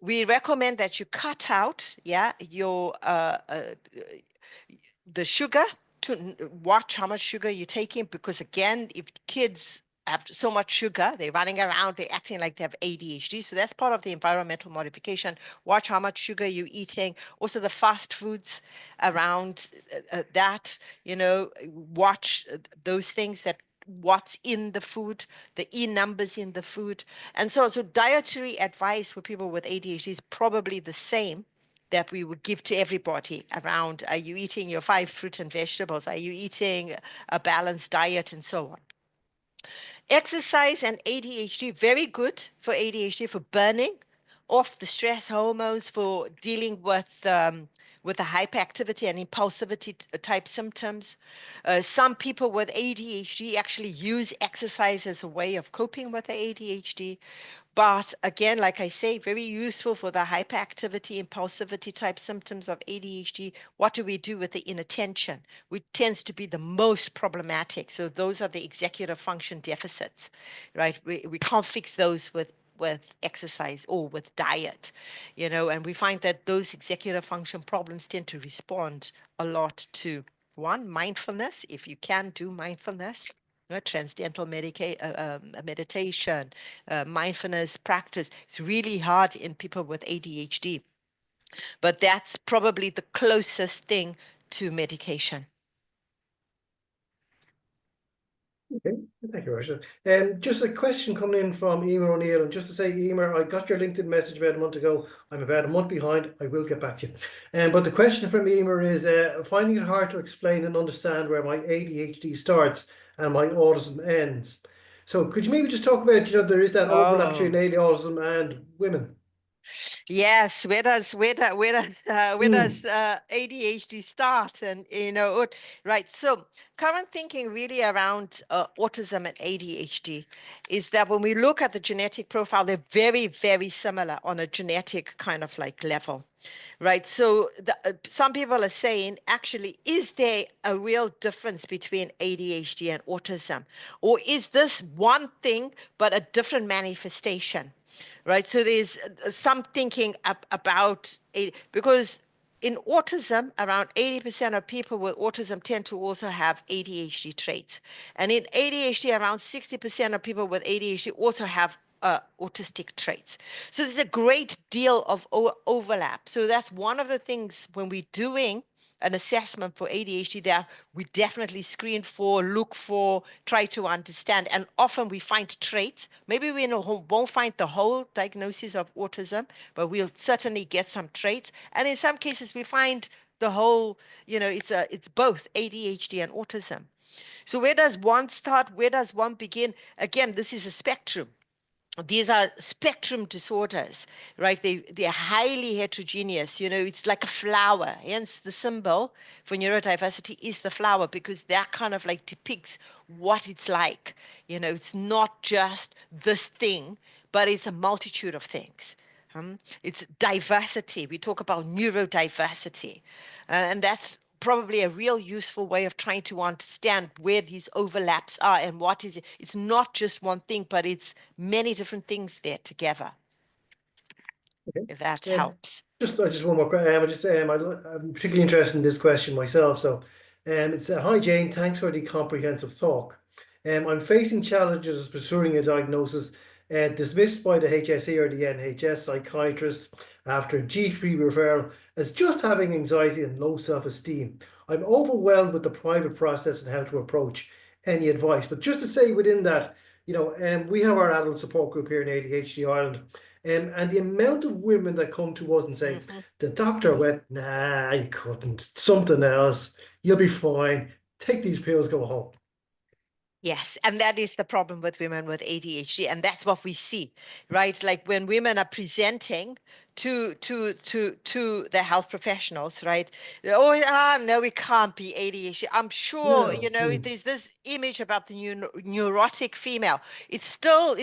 We recommend that you cut out, your the sugar, to watch how much sugar you're taking, because again, if kids have so much sugar, they're running around, they're acting like they have ADHD. So that's part of the environmental modification. Watch how much sugar you're eating. Also the fast foods around that, watch those things, that what's in the food, the E numbers in the food. And so dietary advice for people with ADHD is probably the same that we would give to everybody around, are you eating your 5 fruit and vegetables? Are you eating a balanced diet, and so on? Exercise and ADHD, very good for ADHD, for burning off the stress hormones, for dealing with the hyperactivity and impulsivity type symptoms. Some people with ADHD actually use exercise as a way of coping with the ADHD. But again, like I say, very useful for the hyperactivity, impulsivity type symptoms of ADHD. What do we do with the inattention, which tends to be the most problematic? So those are the executive function deficits, right? We can't fix those with exercise or with diet, and we find that those executive function problems tend to respond a lot to, one, mindfulness. If you can do mindfulness, transcendental meditation, mindfulness practice. It's really hard in people with ADHD, but that's probably the closest thing to medication. Okay, thank you, Marsha. Just a question coming in from Emer O'Neill, and just to say, Emer, I got your LinkedIn message about a month ago. I'm about a month behind. I will get back to you. But the question from Emer is, finding it hard to explain and understand where my ADHD starts and my autism ends. So could you maybe just talk about, there is that overlap between autism and women? Yes, where does ADHD start? And right. So current thinking really around autism and ADHD is that when we look at the genetic profile, they're very, very similar on a genetic kind of like level. Right. So some people are saying, actually, is there a real difference between ADHD and autism? Or is this one thing, but a different manifestation? Right. So there's some thinking about it, because in autism, around 80% of people with autism tend to also have ADHD traits. And in ADHD, around 60% of people with ADHD also have autistic traits. So there's a great deal of overlap. So that's one of the things when we're doing an assessment for ADHD that we definitely screen for, look for, try to understand. And often we find traits. Maybe we won't find the whole diagnosis of autism, but we'll certainly get some traits. And in some cases, we find the whole, it's both ADHD and autism. So where does one start? Where does one begin? Again, this is a spectrum. These are spectrum disorders, right? They're highly heterogeneous. It's like a flower. Hence the symbol for neurodiversity is the flower, because that kind of like depicts what it's like. It's not just this thing, but it's a multitude of things. It's diversity. We talk about neurodiversity, and that's probably a real useful way of trying to understand where these overlaps are and what is it. It's not just one thing, but it's many different things there together. Okay. If that helps. Just one more question. I'm particularly interested in this question myself. So, it's hi Jane, thanks for the comprehensive talk. I'm facing challenges pursuing a diagnosis dismissed by the HSE or the NHS psychiatrist after a G3 referral as just having anxiety and low self-esteem. I'm overwhelmed with the private process and how to approach. Any advice? But just to say within that, we have our adult support group here in ADHD Ireland. And the amount of women that come to us and say, the doctor went, nah, you couldn't, something else, you'll be fine, take these pills, go home. Yes, and that is the problem with women with ADHD, and that's what we see, right? Like when women are presenting to the health professionals, right? No, it can't be ADHD. I'm sure, there's this image about the neurotic female. It's still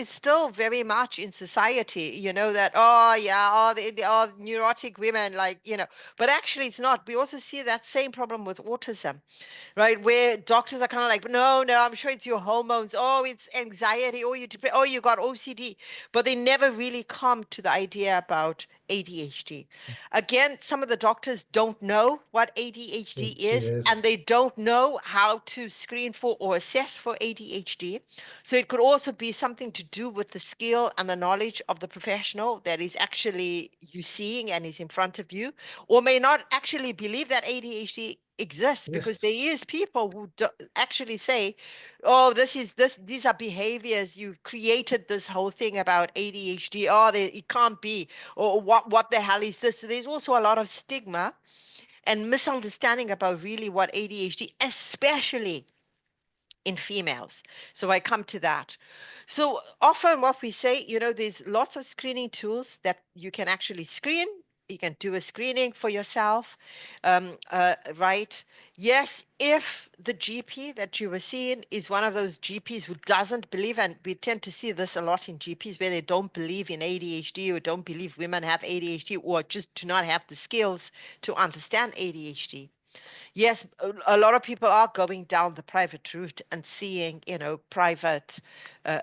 very much in society, that the neurotic women, but actually it's not. We also see that same problem with autism. Right, where doctors are kind of like, no, I'm sure it's your hormones. Oh, it's anxiety. Oh, you got OCD. But they never really come to the idea about ADHD. Again, some of the doctors don't know what ADHD is, and they don't know how to screen for or assess for ADHD. So it could also be something to do with the skill and the knowledge of the professional that is actually you seeing and is in front of you, or may not actually believe that ADHD exists, because there is people who actually say, oh, these are behaviors, you've created this whole thing about ADHD, it can't be, or what the hell is this? So there's also a lot of stigma and misunderstanding about really what ADHD, especially in females. So I come to that. So often what we say, there's lots of screening tools that you can actually screen. You can do a screening for yourself, right? Yes, if the GP that you were seeing is one of those GPs who doesn't believe, and we tend to see this a lot in GPs where they don't believe in ADHD or don't believe women have ADHD or just do not have the skills to understand ADHD. Yes, a lot of people are going down the private route and seeing, private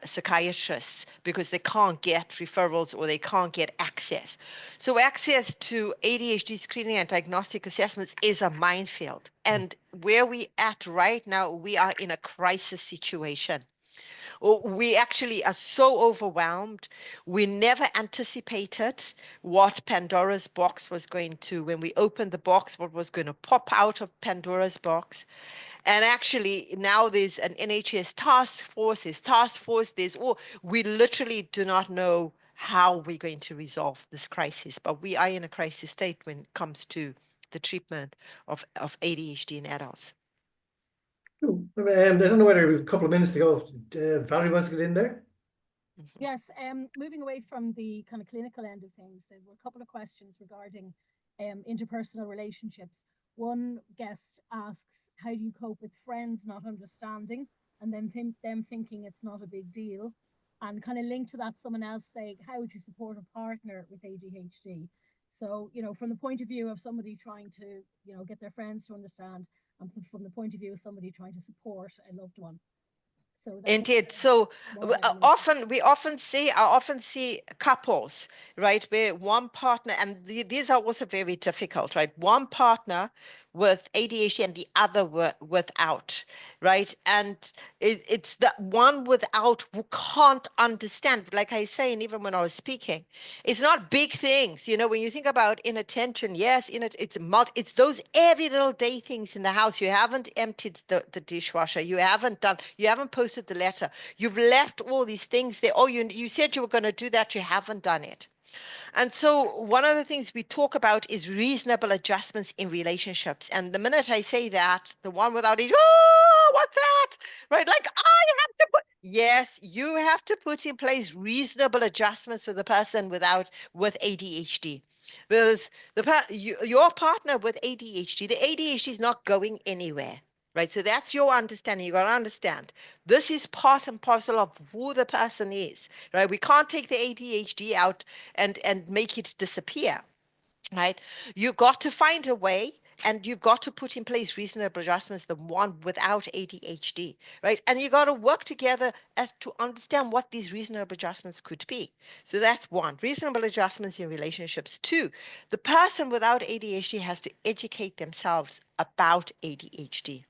psychiatrists because they can't get referrals or they can't get access. So access to ADHD screening and diagnostic assessments is a minefield. And where we at right now, we are in a crisis situation. We actually are so overwhelmed. We never anticipated what Pandora's box was going to, when we opened the box, what was going to pop out of Pandora's box. And actually now there's an NHS task force, we literally do not know how we're going to resolve this crisis, but we are in a crisis state when it comes to the treatment of ADHD in adults. I don't know whether we have a couple of minutes to go. Valerie wants to get in there. Yes, moving away from the kind of clinical end of things, there were a couple of questions regarding interpersonal relationships. One guest asks, how do you cope with friends not understanding and then them thinking it's not a big deal? And kind of linked to that, someone else saying, how would you support a partner with ADHD? So, you know, from the point of view of somebody trying to, you know, get their friends to understand, and from the point of view of somebody trying to support a loved one. So that's Indeed. So more heavily I often see couples, right, where one partner, and these are also very difficult, right? One partner with ADHD and the other without, right? And it's the one without who can't understand. Like I say, and even when I was speaking, it's not big things. You know, when you think about inattention, yes, it's those every little day things in the house. You haven't emptied the dishwasher. You haven't posted the letter. You've left all these things there. Oh, you said you were going to do that. You haven't done it. And so one of the things we talk about is reasonable adjustments in relationships. And the minute I say that, the one without it, oh, what's that? Right? Like, yes, you have to put in place reasonable adjustments for the person with ADHD. Because your partner with ADHD, the ADHD is not going anywhere. Right. So that's your understanding. You got to understand this is part and parcel of who the person is. Right. We can't take the ADHD out and make it disappear. Right. You got to find a way, and you've got to put in place reasonable adjustments, the one without ADHD, right? And you got to work together as to understand what these reasonable adjustments could be. So that's one, reasonable adjustments in relationships. Two, the person without ADHD has to educate themselves about ADHD.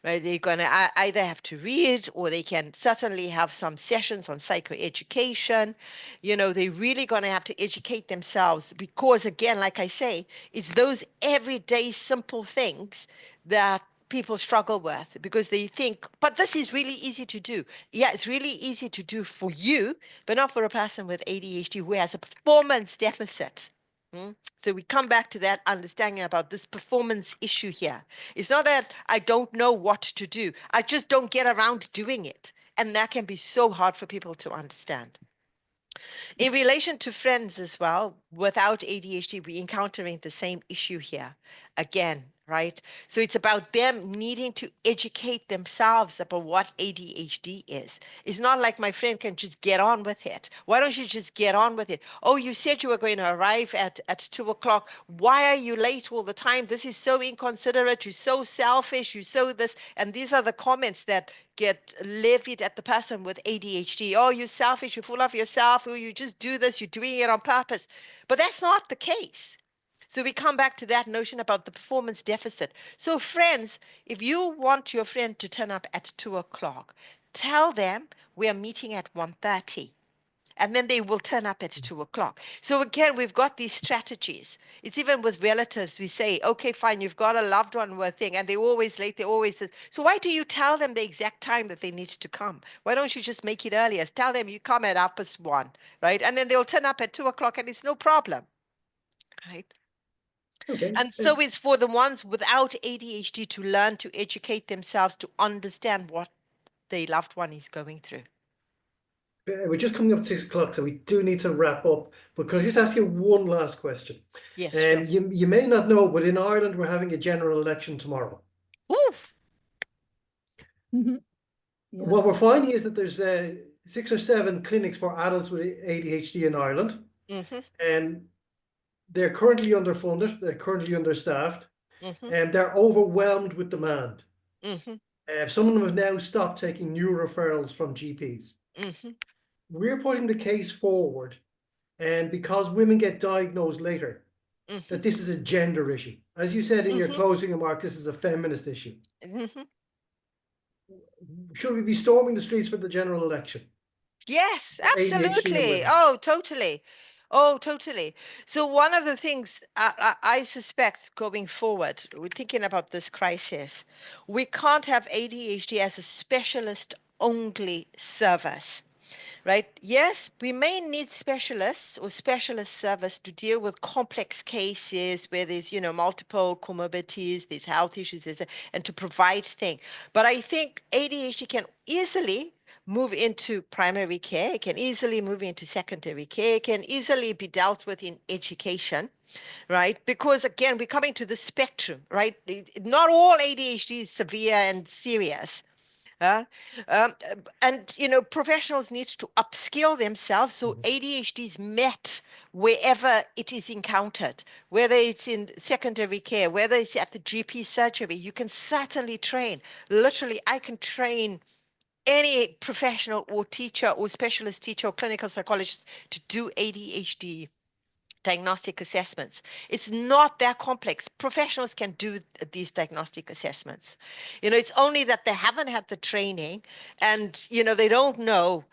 Right? They're going to either have to read, or they can certainly have some sessions on psychoeducation. You know, they're really going to have to educate themselves because, again, like I say, it's those everyday simple things that people struggle with because they think, but this is really easy to do. Yeah, it's really easy to do for you, but not for a person with ADHD who has a performance deficit. So we come back to that understanding about this performance issue here. It's not that I don't know what to do. I just don't get around doing it. And that can be so hard for people to understand. In relation to friends as well, without ADHD, we're encountering the same issue here again, right? So it's about them needing to educate themselves about what ADHD is. It's not like my friend can just get on with it. Why don't you just get on with it? Oh, you said you were going to arrive at 2:00. Why are you late all the time? This is so inconsiderate. You're so selfish. You so this. And these are the comments that get levied at the person with ADHD. Oh, you're selfish, you're full of yourself, oh, you just do this, you're doing it on purpose. But that's not the case. So we come back to that notion about the performance deficit. So friends, if you want your friend to turn up at 2:00, tell them we are meeting at 1:30. And then they will turn up at 2:00. So again, we've got these strategies. It's even with relatives. We say, okay, fine, you've got a loved one with thing, and they're always late. They're always this. So why do you tell them the exact time that they need to come? Why don't you just make it earlier? Tell them you come at 1:30, right? And then they'll turn up at 2:00, and it's no problem, right? Okay. And so it's for the ones without ADHD to learn to educate themselves to understand what their loved one is going through. We're just coming up to 6:00, so we do need to wrap up. But could I just ask you one last question? Yes, sure. You may not know, but in Ireland, we're having a general election tomorrow. Oof. Yeah. What we're finding is that there's 6 or 7 clinics for adults with ADHD in Ireland. And they're currently underfunded, they're currently understaffed, and they're overwhelmed with demand. Some of them have now stopped taking new referrals from GPs. We're putting the case forward, and because women get diagnosed later, that this is a gender issue. As you said in your closing remark, this is a feminist issue. Should we be storming the streets for the general election? Yes, ADHD in absolutely. women. Oh, totally. Oh, totally. So one of the things I suspect going forward, we're thinking about this crisis, we can't have ADHD as a specialist only service. right? Yes, we may need specialists or specialist service to deal with complex cases where there's, multiple comorbidities, there's health issues, and to provide things. But I think ADHD can easily move into primary care, it can easily move into secondary care, it can easily be dealt with in education, right? Because again, we're coming to the spectrum, right? Not all ADHD is severe and serious. Uh, um, and professionals need to upskill themselves so ADHD is met wherever it is encountered, whether it's in secondary care, whether it's at the GP surgery. You can certainly train. Literally, I can train any professional or teacher or specialist teacher or clinical psychologist to do ADHD diagnostic assessments. It's not that complex. Professionals can do these diagnostic assessments. It's only that they haven't had the training and, they don't know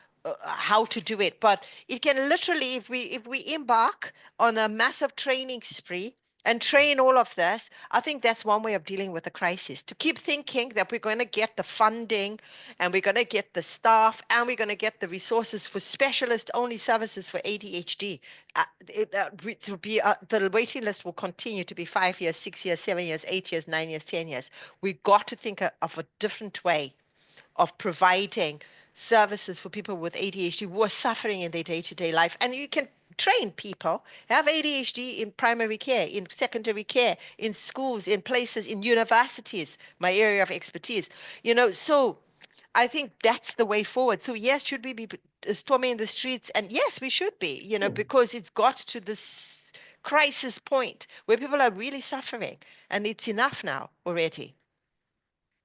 how to do it. But it can literally, if we embark on a massive training spree and train all of this, I think that's one way of dealing with the crisis. To keep thinking that we're going to get the funding and we're going to get the staff and we're going to get the resources for specialist only services for ADHD. It will be the waiting list will continue to be 5 years, 6 years, 7 years, 8 years, 9 years, 10 years. We've got to think of a different way of providing services for people with ADHD who are suffering in their day-to-day life. And you can train people, have ADHD in primary care, in secondary care, in schools, in places, in universities, my area of expertise. So I think that's the way forward. So yes, should we be storming the streets? And yes, we should be, because it's got to this crisis point where people are really suffering and it's enough now already.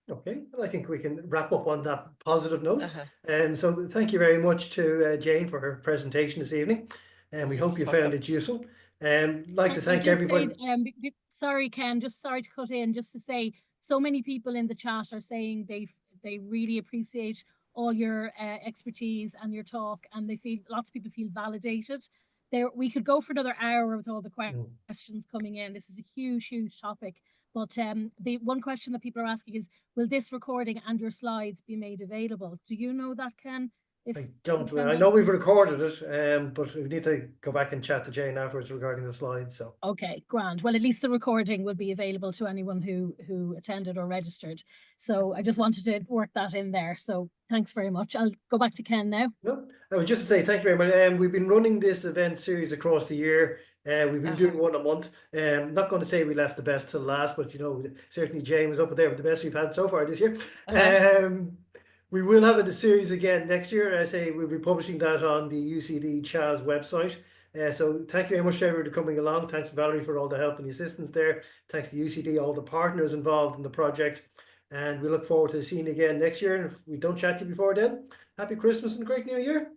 Okay, well, I think we can wrap up on that positive note. Uh-huh. And so thank you very much to Jane for her presentation this evening. And we hope you found it useful. And like to thank everybody. Sorry, Ken, just sorry to cut in, just to say, so many people in the chat are saying they really appreciate all your expertise and your talk, and lots of people feel validated. We could go for another hour with all the questions coming in. This is a huge topic. But the one question that people are asking is, will this recording and your slides be made available? Do you know that, Ken? I don't. I know we've recorded it, but we need to go back and chat to Jane afterwards regarding the slides. So okay, grand. Well, at least the recording will be available to anyone who attended or registered. So I just wanted to work that in there. So thanks very much. I'll go back to Ken now. No, I would just say thank you very much. We've been running this event series across the year. We've been doing one a month. Not going to say we left the best till last, but certainly Jane was up there with the best we've had so far this year. We will have a series again next year. I say we'll be publishing that on the UCD CHAS website. So thank you very much to everyone for coming along. Thanks, Valerie, for all the help and the assistance there. Thanks to UCD, all the partners involved in the project. And we look forward to seeing you again next year. And if we don't chat to you before then, happy Christmas and a great new year.